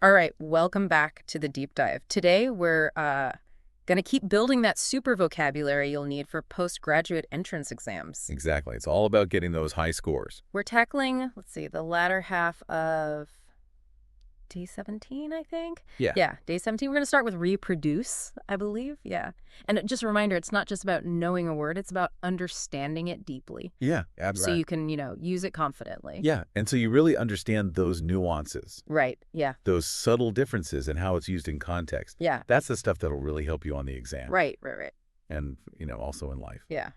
All right, welcome back to the deep dive. Today, we're going to keep building that super vocabulary you'll need for postgraduate entrance exams. Exactly. It's all about getting those high scores. We're tackling, let's see, the latter half of day 17, I think? Yeah. Yeah, day 17. We're going to start with reproduce, I believe. Yeah. And just a reminder, it's not just about knowing a word, it's about understanding it deeply. Yeah, So absolutely. you can, use it confidently. Yeah, and so you really understand those nuances, Right, yeah. those subtle differences and how it's used in context. Yeah. That's the stuff that'll really help you on the exam. Right. And, also in life. Yeah.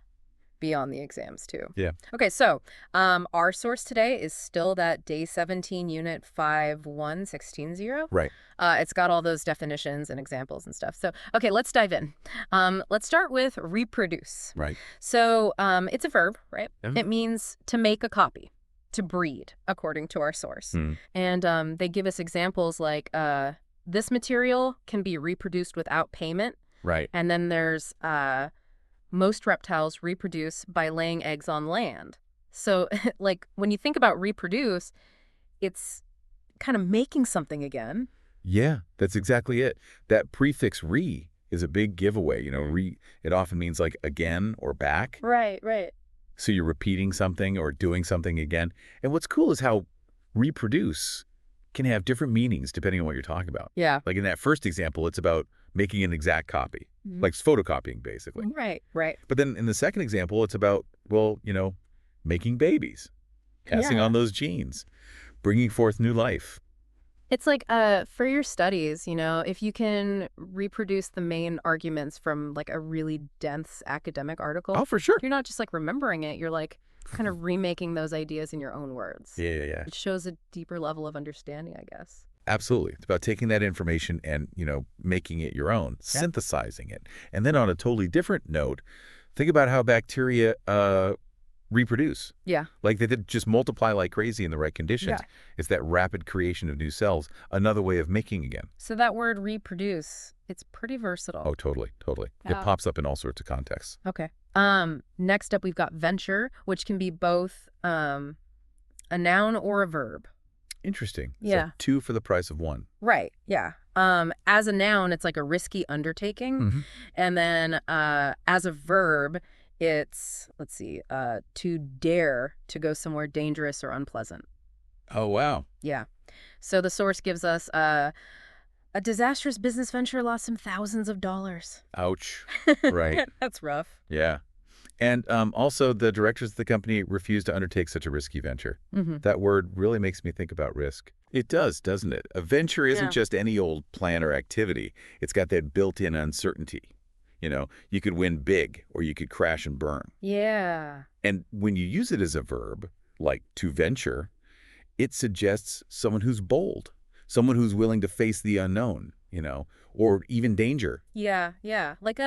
Beyond the exams, too. Yeah. Okay, so our source today is still that day 17, unit 5.1.16.0. Right. It's got all those definitions and examples and stuff. So, okay, let's dive in. Let's start with reproduce. Right. So it's a verb, right? Yeah. It means to make a copy, to breed, according to our source. And they give us examples like this material can be reproduced without payment. Right. And then there's most reptiles reproduce by laying eggs on land. So, like, when you think about reproduce, it's kind of making something again. Yeah, that's exactly it. That prefix re is a big giveaway. It often means like again or back. Right. So you're repeating something or doing something again. And what's cool is how reproduce can have different meanings depending on what you're talking about. Yeah. Like in that first example, it's about making an exact copy, like photocopying, basically. Right. But then in the second example, it's about, making babies, passing on those genes, bringing forth new life. It's like for your studies, if you can reproduce the main arguments from like a really dense academic article. Oh, for sure. You're not just like remembering it. You're like kind of remaking those ideas in your own words. Yeah. It shows a deeper level of understanding, I guess. Absolutely. It's about taking that information and, making it your own, synthesizing it. And then on a totally different note, think about how bacteria reproduce. Yeah. Like they did just multiply like crazy in the right conditions. Yeah. It's that rapid creation of new cells, another way of making again. So that word reproduce, it's pretty versatile. Oh, totally. It pops up in all sorts of contexts. Okay. Next up, we've got venture, which can be both a noun or a verb. Interesting. Yeah. So 2 for the price of 1. Right. Yeah. As a noun, it's like a risky undertaking. And then as a verb, it's, to dare to go somewhere dangerous or unpleasant. Oh, wow. Yeah. So the source gives us a disastrous business venture lost him thousands of dollars. Ouch. Right. That's rough. Yeah. And also, the directors of the company refused to undertake such a risky venture. That word really makes me think about risk. It does, doesn't it? A venture isn't just any old plan or activity. It's got that built-in uncertainty. You could win big or you could crash and burn. Yeah. And when you use it as a verb, like to venture, it suggests someone who's bold, someone who's willing to face the unknown, or even danger. Yeah. Like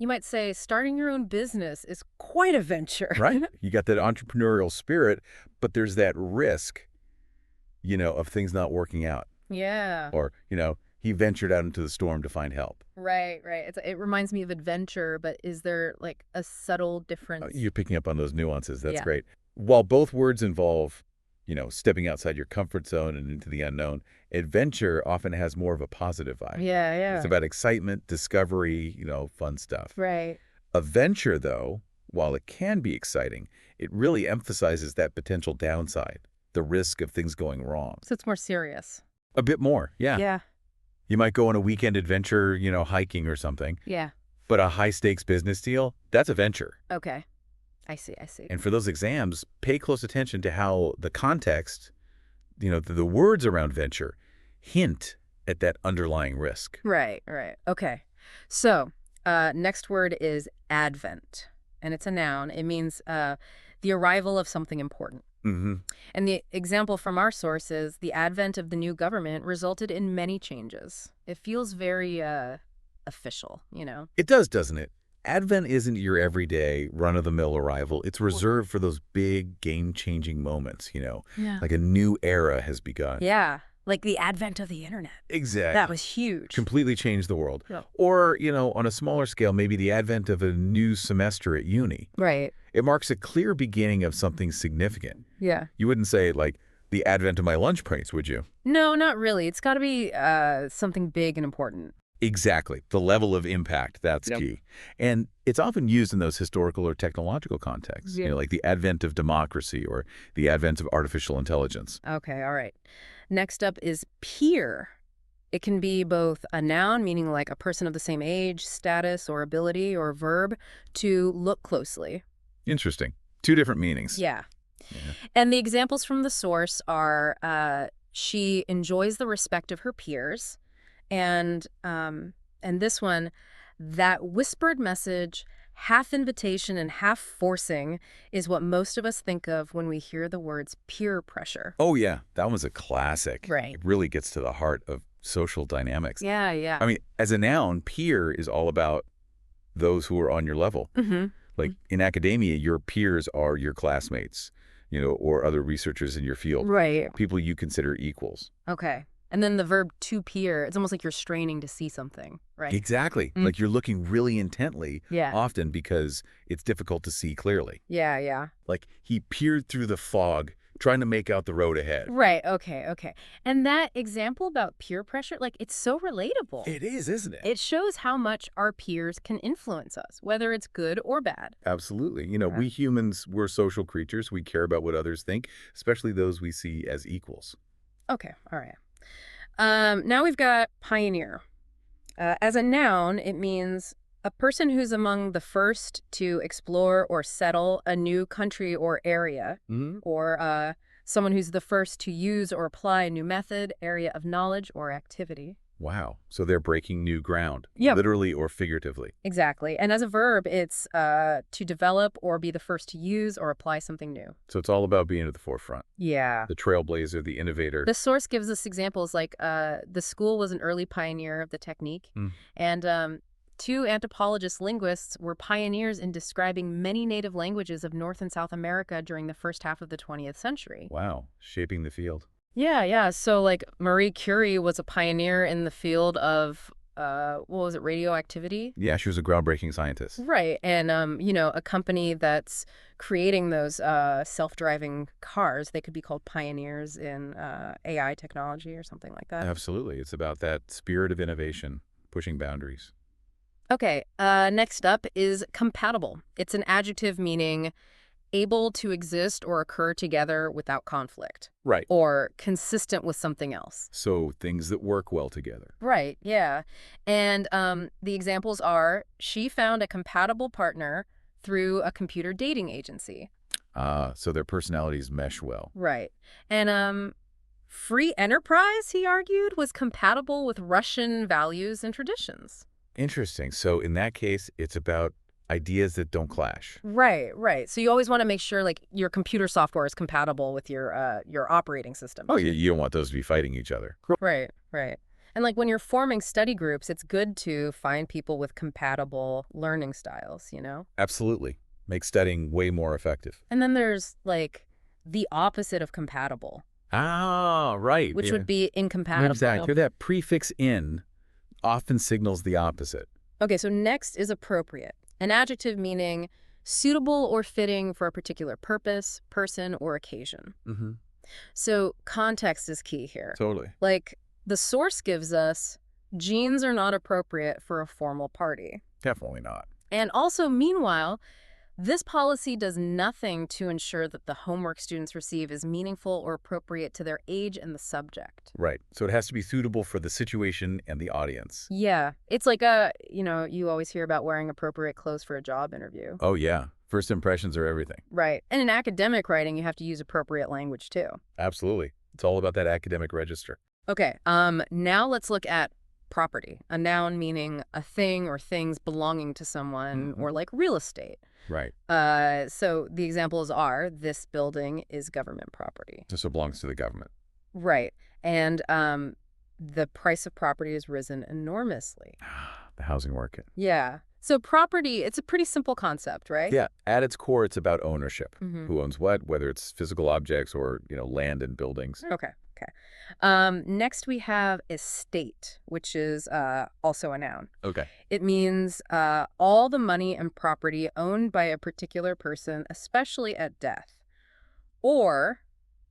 you might say starting your own business is quite a venture. Right. You got that entrepreneurial spirit, but there's that risk, of things not working out. Yeah. Or, he ventured out into the storm to find help. Right. It reminds me of adventure, but is there like a subtle difference? You're picking up on those nuances. That's Yeah. great. While both words involve, stepping outside your comfort zone and into the unknown, adventure often has more of a positive vibe. Yeah. It's about excitement, discovery, fun stuff. Right. A venture, though, while it can be exciting, it really emphasizes that potential downside, the risk of things going wrong. So it's more serious. A bit more, yeah. Yeah. You might go on a weekend adventure, hiking or something. Yeah. But a high-stakes business deal, that's a venture. Okay. I see. And for those exams, pay close attention to how the context, the words around venture hint at that underlying risk. Right. Okay. So next word is advent, and it's a noun. It means the arrival of something important. And the example from our source is the advent of the new government resulted in many changes. It feels very official, It does, doesn't it? Advent isn't your everyday run-of-the-mill arrival. It's reserved for those big game-changing moments, like a new era has begun. Yeah, like the advent of the internet. Exactly. That was huge. Completely changed the world. Yeah. Or, on a smaller scale, maybe the advent of a new semester at uni. Right. It marks a clear beginning of something significant. Yeah. You wouldn't say, like, the advent of my lunch breaks, would you? No, not really. It's got to be something big and important. Exactly. The level of impact, that's key. And it's often used in those historical or technological contexts, like the advent of democracy or the advent of artificial intelligence. Okay, all right. Next up is peer. It can be both a noun, meaning like a person of the same age, status, or ability, or a verb, to look closely. Interesting. Two different meanings. Yeah. And the examples from the source are she enjoys the respect of her peers. And this one, that whispered message, half invitation and half forcing, is what most of us think of when we hear the words peer pressure. Oh, yeah. That one's a classic. Right. It really gets to the heart of social dynamics. Yeah, yeah. I mean, as a noun, peer is all about those who are on your level. Like in academia, your peers are your classmates, or other researchers in your field. Right. People you consider equals. Okay. And then the verb to peer, it's almost like you're straining to see something, right? Exactly. Like you're looking really intently, Yeah. often because it's difficult to see clearly. Yeah, yeah. Like he peered through the fog, trying to make out the road ahead. Right, okay. And that example about peer pressure, like, it's so relatable. It is, isn't it? It shows how much our peers can influence us, whether it's good or bad. Absolutely. We humans, we're social creatures. We care about what others think, especially those we see as equals. Okay, all right. Now we've got pioneer. As a noun, it means a person who's among the first to explore or settle a new country or area, or someone who's the first to use or apply a new method, area of knowledge, or activity. Wow. So they're breaking new ground, Yep. literally or figuratively. Exactly. And as a verb, it's to develop or be the first to use or apply something new. So it's all about being at the forefront. Yeah. The trailblazer, the innovator. The source gives us examples like the school was an early pioneer of the technique, and two anthropologist linguists were pioneers in describing many native languages of North and South America during the first half of the 20th century. Wow. Shaping the field. Yeah. So, like, Marie Curie was a pioneer in the field of, radioactivity? Yeah, she was a groundbreaking scientist. Right. And, a company that's creating those self-driving cars, they could be called pioneers in AI technology or something like that. Absolutely. It's about that spirit of innovation, pushing boundaries. Okay. Next up is compatible. It's an adjective meaning able to exist or occur together without conflict. Right. Or consistent with something else. So things that work well together. Right, yeah. And the examples are, she found a compatible partner through a computer dating agency. So their personalities mesh well. Right. And free enterprise, he argued, was compatible with Russian values and traditions. Interesting. So in that case, it's about ideas that don't clash. Right. So you always want to make sure, like, your computer software is compatible with your operating system. Oh, you don't want those to be fighting each other. Right. And, like, when you're forming study groups, it's good to find people with compatible learning styles, Absolutely. Makes studying way more effective. And then there's, like, the opposite of compatible. Ah, right. Which would be incompatible. Exactly. That prefix in often signals the opposite. Okay, so next is appropriate. An adjective meaning suitable or fitting for a particular purpose, person, or occasion. So context is key here. Totally. Like, the source gives us jeans are not appropriate for a formal party. Definitely not. And also, meanwhile, this policy does nothing to ensure that the homework students receive is meaningful or appropriate to their age and the subject. Right. So it has to be suitable for the situation and the audience. Yeah. It's like you always hear about wearing appropriate clothes for a job interview. Oh, yeah. First impressions are everything. Right. And in academic writing, you have to use appropriate language, too. Absolutely. It's all about that academic register. Okay. Now let's look at property, a noun meaning a thing or things belonging to someone, or like real estate. Right. So the examples are, this building is government property. So it belongs to the government. Right. And the price of property has risen enormously. The housing market. Yeah. So property, it's a pretty simple concept, right? Yeah. At its core, it's about ownership. Who owns what, whether it's physical objects or, land and buildings. Okay. Next we have estate, which is also a noun. Okay. It means all the money and property owned by a particular person, especially at death. Or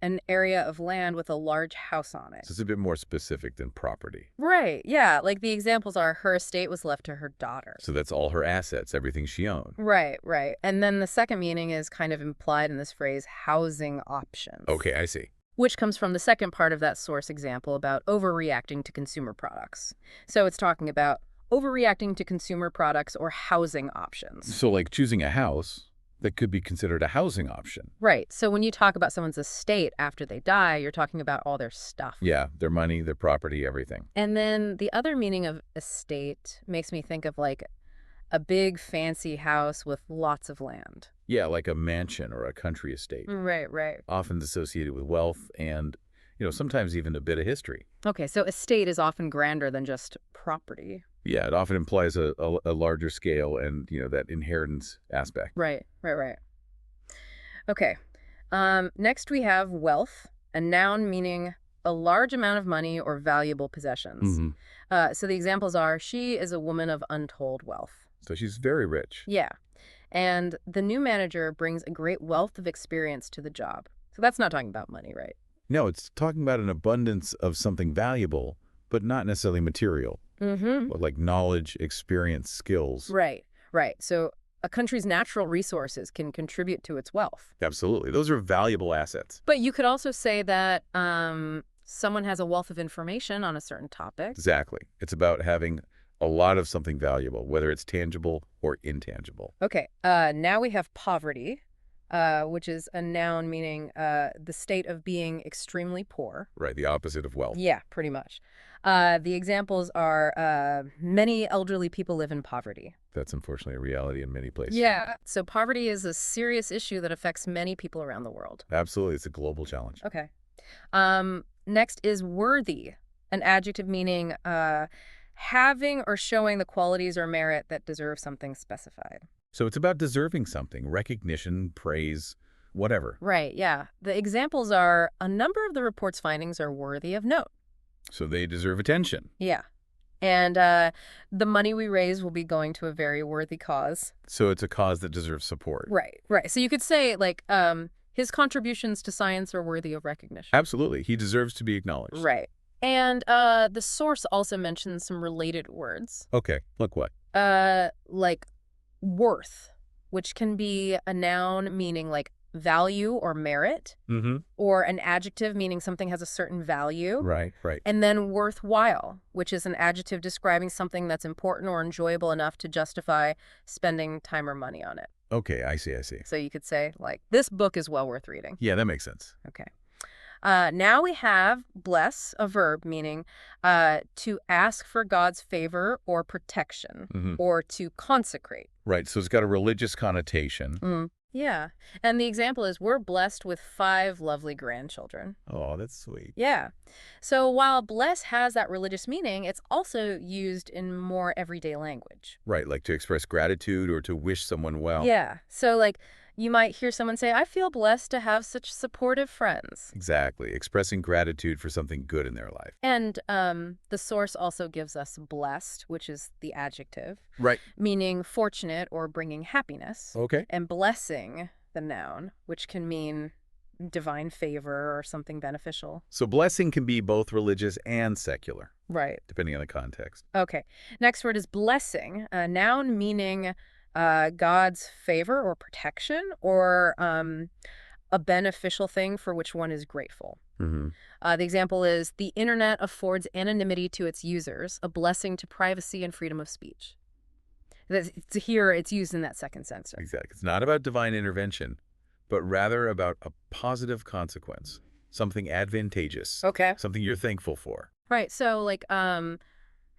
an area of land with a large house on it. So it's a bit more specific than property. Right, yeah. Like the examples are her estate was left to her daughter. So that's all her assets, everything she owned. Right, right. And then the second meaning is kind of implied in this phrase, housing options. Okay, I see. Which comes from the second part of that source example about overreacting to consumer products. So it's talking about overreacting to consumer products or housing options. So like choosing a house that could be considered a housing option. Right. So when you talk about someone's estate after they die, you're talking about all their stuff. Yeah, their money, their property, everything. And then the other meaning of estate makes me think of like a big fancy house with lots of land. Yeah, like a mansion or a country estate. Right, right. Often associated with wealth and, sometimes even a bit of history. Okay, so estate is often grander than just property. Yeah, it often implies a larger scale and, that inheritance aspect. Right, right, right. Okay. Next we have wealth, a noun meaning a large amount of money or valuable possessions. Mm-hmm. So the examples are, she is a woman of untold wealth. So she's very rich. Yeah. And the new manager brings a great wealth of experience to the job. So that's not talking about money, right? No, it's talking about an abundance of something valuable, but not necessarily material. Mm-hmm. Like knowledge, experience, skills. Right, right. So a country's natural resources can contribute to its wealth. Absolutely. Those are valuable assets. But you could also say that someone has a wealth of information on a certain topic. Exactly. It's about having a lot of something valuable, whether it's tangible or intangible. Okay. Now we have poverty, which is a noun meaning the state of being extremely poor. Right, the opposite of wealth. Yeah, pretty much. The examples are many elderly people live in poverty. That's unfortunately a reality in many places. Yeah. So poverty is a serious issue that affects many people around the world. Absolutely. It's a global challenge. Okay. Next is worthy, an adjective meaning having or showing the qualities or merit that deserve something specified. So it's about deserving something, recognition, praise, whatever. Right, yeah. The examples are a number of the report's findings are worthy of note. So they deserve attention. Yeah. And the money we raise will be going to a very worthy cause. So it's a cause that deserves support. Right, right. So you could say, like, his contributions to science are worthy of recognition. Absolutely. He deserves to be acknowledged. Right. And the source also mentions some related words. Okay. Like what? Like worth, which can be a noun meaning like value or merit, or an adjective meaning something has a certain value. Right, right. And then worthwhile, which is an adjective describing something that's important or enjoyable enough to justify spending time or money on it. Okay, I see. So you could say, like, this book is well worth reading. Yeah, that makes sense. Okay. Now we have bless, a verb meaning to ask for God's favor or protection, or to consecrate. Right, so it's got a religious connotation. Yeah. And the example is, we're blessed with 5 lovely grandchildren. Oh, that's sweet. Yeah. So while bless has that religious meaning, it's also used in more everyday language. Right, like to express gratitude or to wish someone well. Yeah. So like you might hear someone say, I feel blessed to have such supportive friends. Exactly. Expressing gratitude for something good in their life. And the source also gives us blessed, which is the adjective. Right. Meaning fortunate or bringing happiness. Okay. And blessing, the noun, which can mean divine favor or something beneficial. So blessing can be both religious and secular. Right. Depending on the context. Okay. Next word is blessing, a noun meaning God's favor or protection, or a beneficial thing for which one is grateful. The example is, the internet affords anonymity to its users, a blessing to privacy and freedom of speech. Here, it's used in that second sense. Exactly. It's not about divine intervention, but rather about a positive consequence, something advantageous. Okay. Something you're thankful for. Right. So, like,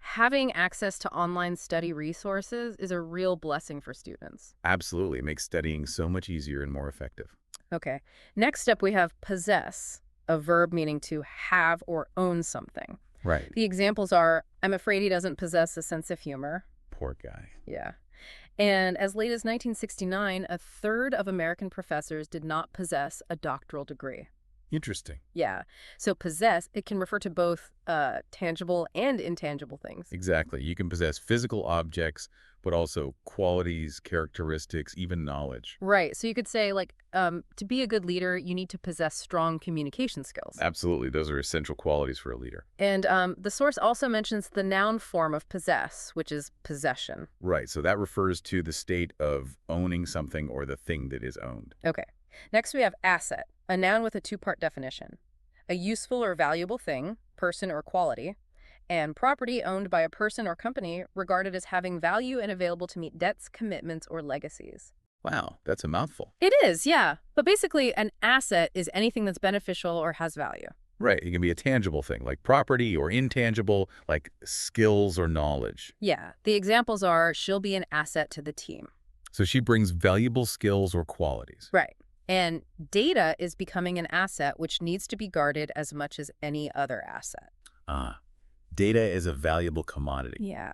having access to online study resources is a real blessing for students. Absolutely. It makes studying so much easier and more effective. Okay. Next up, we have possess, a verb meaning to have or own something. Right. The examples are, I'm afraid he doesn't possess a sense of humor. Poor guy. Yeah. And as late as 1969, a third of American professors did not possess a doctoral degree. Interesting. Yeah. So possess, it can refer to both tangible and intangible things. Exactly. You can possess physical objects, but also qualities, characteristics, even knowledge. Right. So you could say, like, to be a good leader, you need to possess strong communication skills. Absolutely. Those are essential qualities for a leader. And the source also mentions the noun form of possess, which is possession. Right. So that refers to the state of owning something or the thing that is owned. Okay. Next, we have asset, a noun with a two-part definition. A useful or valuable thing, person or quality, and property owned by a person or company regarded as having value and available to meet debts, commitments, or legacies. Wow, that's a mouthful. It is, yeah. But basically, an asset is anything that's beneficial or has value. Right. It can be a tangible thing, like property, or intangible, like skills or knowledge. Yeah. The examples are, she'll be an asset to the team. So she brings valuable skills or qualities. Right. And data is becoming an asset which needs to be guarded as much as any other asset. Data is a valuable commodity. Yeah.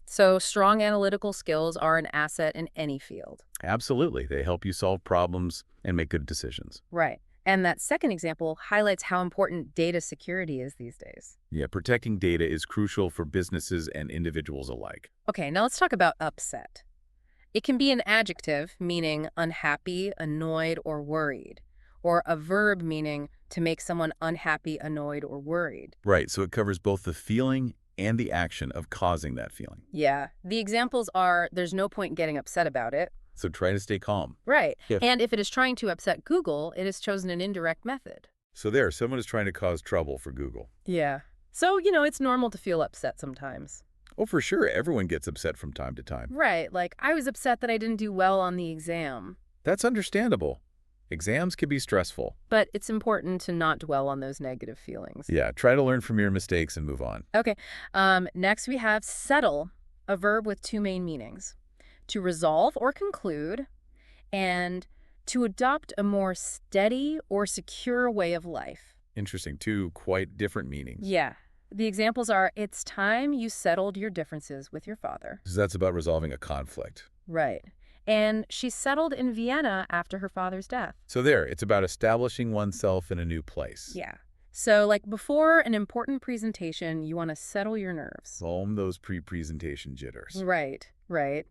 So strong analytical skills are an asset in any field. Absolutely. They help you solve problems and make good decisions. Right. And that second example highlights how important data security is these days. Yeah, protecting data is crucial for businesses and individuals alike. Okay, now let's talk about upset. It can be an adjective meaning unhappy, annoyed, or worried, or a verb meaning to make someone unhappy, annoyed, or worried. Right, so it covers both the feeling and the action of causing that feeling. Yeah. The examples are, there's no point getting upset about it. So try to stay calm. Right. Yeah. And if it is trying to upset Google, it has chosen an indirect method. So there, someone is trying to cause trouble for Google. Yeah. So, it's normal to feel upset sometimes. Oh, for sure. Everyone gets upset from time to time. Right. Like, I was upset that I didn't do well on the exam. That's understandable. Exams can be stressful. But it's important to not dwell on those negative feelings. Yeah, try to learn from your mistakes and move on. Okay. Next we have settle, a verb with two main meanings. To resolve or conclude, and to adopt a more steady or secure way of life. Interesting. Two quite different meanings. Yeah. The examples are, it's time you settled your differences with your father. So that's about resolving a conflict. Right. And she settled in Vienna after her father's death. So there, it's about establishing oneself in a new place. Yeah. So, like, before an important presentation, you want to settle your nerves. Calm those pre-presentation jitters. Right, right.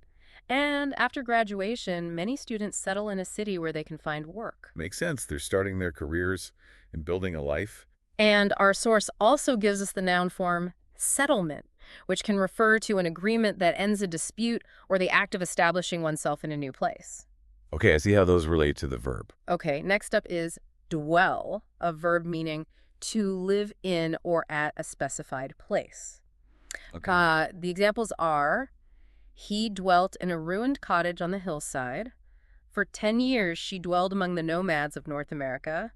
And after graduation, many students settle in a city where they can find work. Makes sense. They're starting their careers and building a life. And our source also gives us the noun form settlement, which can refer to an agreement that ends a dispute or the act of establishing oneself in a new place. Okay, I see how those relate to the verb. Okay, next up is dwell, a verb meaning to live in or at a specified place. Okay. The examples are, he dwelt in a ruined cottage on the hillside. For 10 years, she dwelled among the nomads of North America.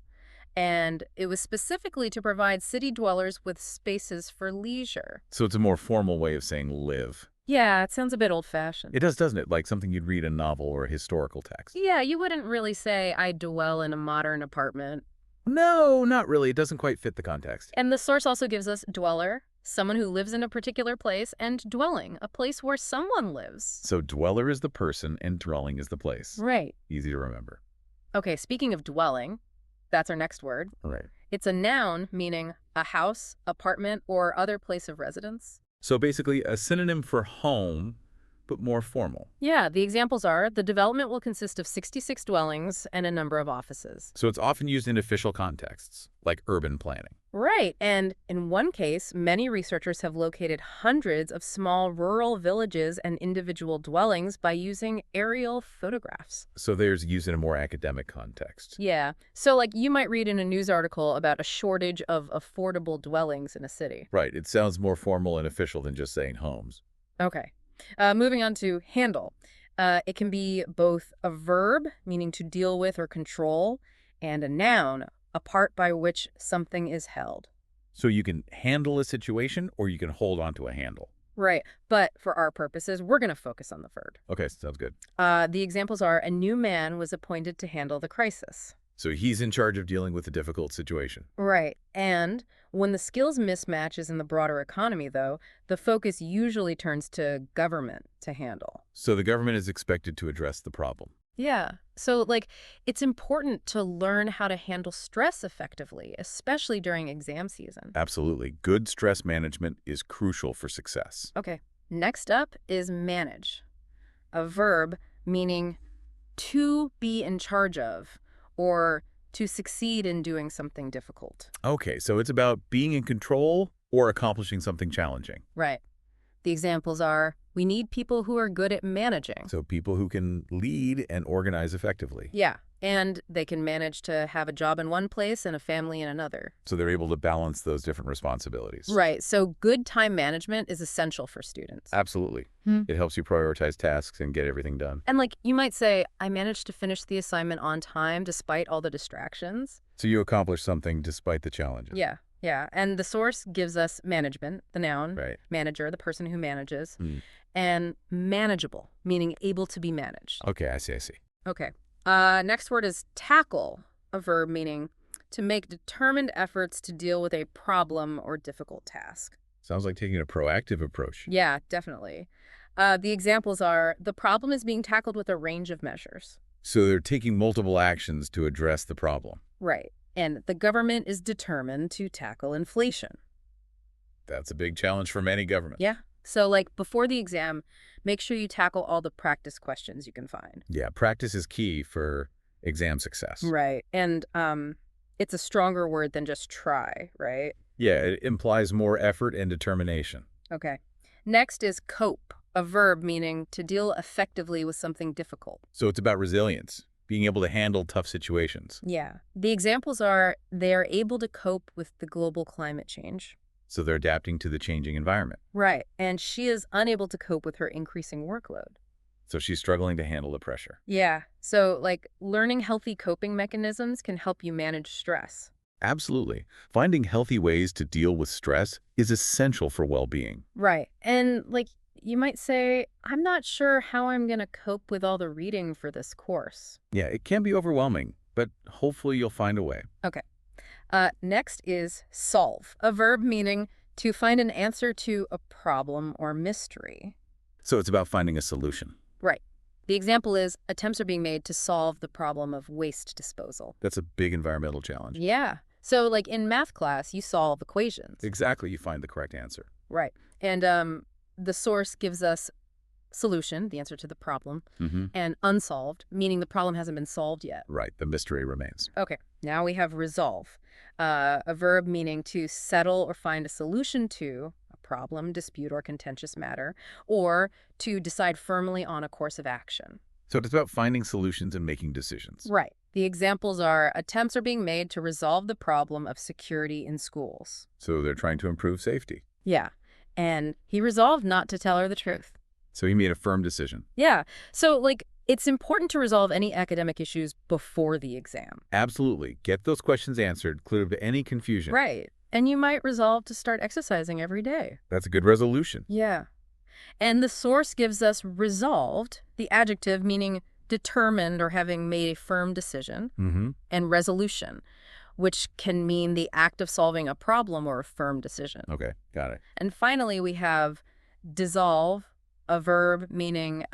And it was specifically to provide city dwellers with spaces for leisure. So it's a more formal way of saying live. Yeah, it sounds a bit old-fashioned. It does, doesn't it? Like something you'd read in a novel or a historical text. Yeah, you wouldn't really say, I dwell in a modern apartment. No, not really. It doesn't quite fit the context. And the source also gives us dweller, someone who lives in a particular place, and dwelling, a place where someone lives. So dweller is the person and dwelling is the place. Right. Easy to remember. Okay, speaking of dwelling, that's our next word. Right. It's a noun meaning a house, apartment, or other place of residence. So basically a synonym for home, but more formal. Yeah, the examples are, the development will consist of 66 dwellings and a number of offices. So it's often used in official contexts, like urban planning. Right, and in one case, many researchers have located hundreds of small rural villages and individual dwellings by using aerial photographs. So there's used in a more academic context. Yeah, so like you might read in a news article about a shortage of affordable dwellings in a city. Right, it sounds more formal and official than just saying homes. Okay. Moving on to handle. It can be both a verb, meaning to deal with or control, and a noun, a part by which something is held. So you can handle a situation or you can hold on to a handle. Right, but for our purposes, we're going to focus on the verb. Okay, sounds good. The examples are, a new man was appointed to handle the crisis. So he's in charge of dealing with a difficult situation. Right, and when the skills mismatch is in the broader economy, though, the focus usually turns to government to handle. So the government is expected to address the problem. Yeah. So, like, it's important to learn how to handle stress effectively, especially during exam season. Absolutely. Good stress management is crucial for success. Okay. Next up is manage, a verb meaning to be in charge of or to succeed in doing something difficult. Okay, so it's about being in control or accomplishing something challenging. Right. The examples are, we need people who are good at managing. So people who can lead and organize effectively. Yeah, and they can manage to have a job in one place and a family in another. So they're able to balance those different responsibilities. Right, so good time management is essential for students. Absolutely. It helps you prioritize tasks and get everything done. And like, you might say, I managed to finish the assignment on time despite all the distractions. So you accomplish something despite the challenges. Yeah. Yeah, and the source gives us management, the noun, Right. manager, the person who manages, and manageable, meaning able to be managed. Okay, I see. Okay. Next word is tackle, a verb meaning to make determined efforts to deal with a problem or difficult task. Sounds like taking a proactive approach. Yeah, definitely. The examples are, the problem is being tackled with a range of measures. So they're taking multiple actions to address the problem. Right. And the government is determined to tackle inflation. That's a big challenge for many governments. Yeah. So, like, before the exam, make sure you tackle all the practice questions you can find. Yeah, practice is key for exam success. Right. And it's a stronger word than just try, right? Yeah, it implies more effort and determination. Okay. Next is cope, a verb meaning to deal effectively with something difficult. So it's about resilience, being able to handle tough situations. Yeah. The examples are, they are able to cope with the global climate change. So they're adapting to the changing environment. Right. And she is unable to cope with her increasing workload. So she's struggling to handle the pressure. Yeah. So, like, learning healthy coping mechanisms can help you manage stress. Absolutely. Finding healthy ways to deal with stress is essential for well-being. Right. And, like, you might say, I'm not sure how I'm going to cope with all the reading for this course. Yeah, it can be overwhelming, but hopefully you'll find a way. Okay. Next is solve, a verb meaning to find an answer to a problem or mystery. So it's about finding a solution. Right. The example is, attempts are being made to solve the problem of waste disposal. That's a big environmental challenge. Yeah. So, like, in math class, you solve equations. Exactly, you find the correct answer. Right. And the source gives us solution, the answer to the problem, and unsolved, meaning the problem hasn't been solved yet. Right, the mystery remains. Okay, now we have resolve, a verb meaning to settle or find a solution to a problem, dispute, or contentious matter, or to decide firmly on a course of action. So it's about finding solutions and making decisions. Right. The examples are, attempts are being made to resolve the problem of security in schools. So they're trying to improve safety. Yeah. And he resolved not to tell her the truth. So he made a firm decision. Yeah. So, like, it's important to resolve any academic issues before the exam. Absolutely. Get those questions answered, clear up any confusion. Right. And you might resolve to start exercising every day. That's a good resolution. Yeah. And the source gives us resolved, the adjective meaning determined or having made a firm decision, and resolution, which can mean the act of solving a problem or a firm decision. Okay, got it. And finally, we have dissolve, a verb meaning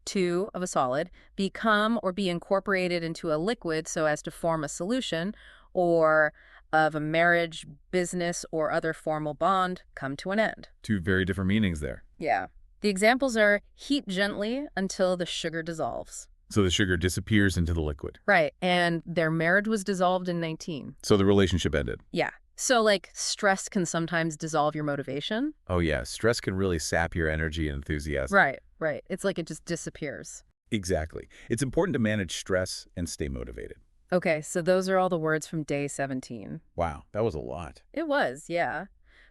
to of a solid, become or be incorporated into a liquid so as to form a solution, or of a marriage, business, or other formal bond come to an end. Two very different meanings there. Yeah. The examples are heat gently until the sugar dissolves. So the sugar disappears into the liquid. Right. And their marriage was dissolved in 19. So the relationship ended. Yeah. So, like, stress can sometimes dissolve your motivation. Oh, yeah. Stress can really sap your energy and enthusiasm. Right. It's like it just disappears. Exactly. It's important to manage stress and stay motivated. Okay, so those are all the words from day 17. Wow, that was a lot. It was, yeah.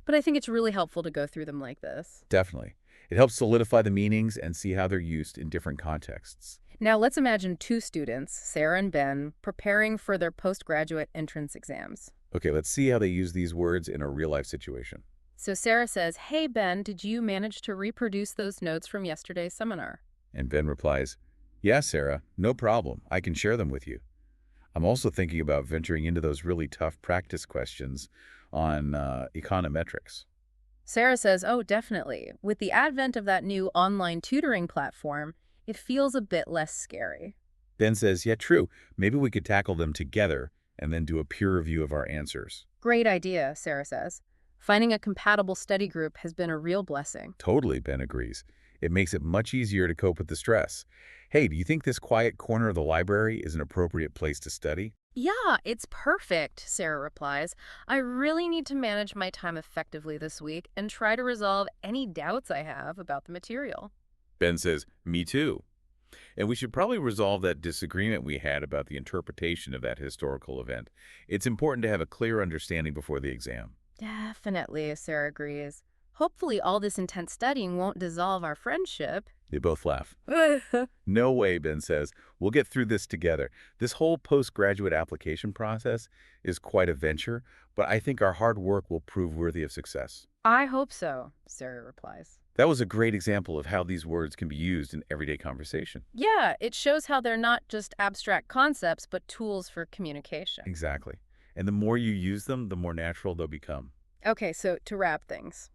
But I think it's really helpful to go through them like this. Definitely. It helps solidify the meanings and see how they're used in different contexts. Now let's imagine two students, Sarah and Ben, preparing for their postgraduate entrance exams. Okay, let's see how they use these words in a real-life situation. So Sarah says, "Hey, Ben, did you manage to reproduce those notes from yesterday's seminar?" And Ben replies, "Yeah, Sarah, no problem. I can share them with you. I'm also thinking about venturing into those really tough practice questions on econometrics." Sarah says, "Oh, definitely. With the advent of that new online tutoring platform, it feels a bit less scary." Ben says, yeah, true. Maybe we could tackle them together and then do a peer review of our answers. Great idea, Sarah says. Finding a compatible study group has been a real blessing. Totally, Ben agrees. It makes it much easier to cope with the stress. Hey, do you think this quiet corner of the library is an appropriate place to study? Yeah, it's perfect, Sarah replies. I really need to manage my time effectively this week and try to resolve any doubts I have about the material. Ben says, me too. And we should probably resolve that disagreement we had about the interpretation of that historical event. It's important to have a clear understanding before the exam. Definitely, Sarah agrees. Hopefully all this intense studying won't dissolve our friendship. They both laugh. No way, Ben says. We'll get through this together. This whole postgraduate application process is quite a venture, but I think our hard work will prove worthy of success. I hope so, Sarah replies. That was a great example of how these words can be used in everyday conversation. Yeah, it shows how they're not just abstract concepts, but tools for communication. Exactly. And the more you use them, the more natural they'll become. Okay, so to wrap things,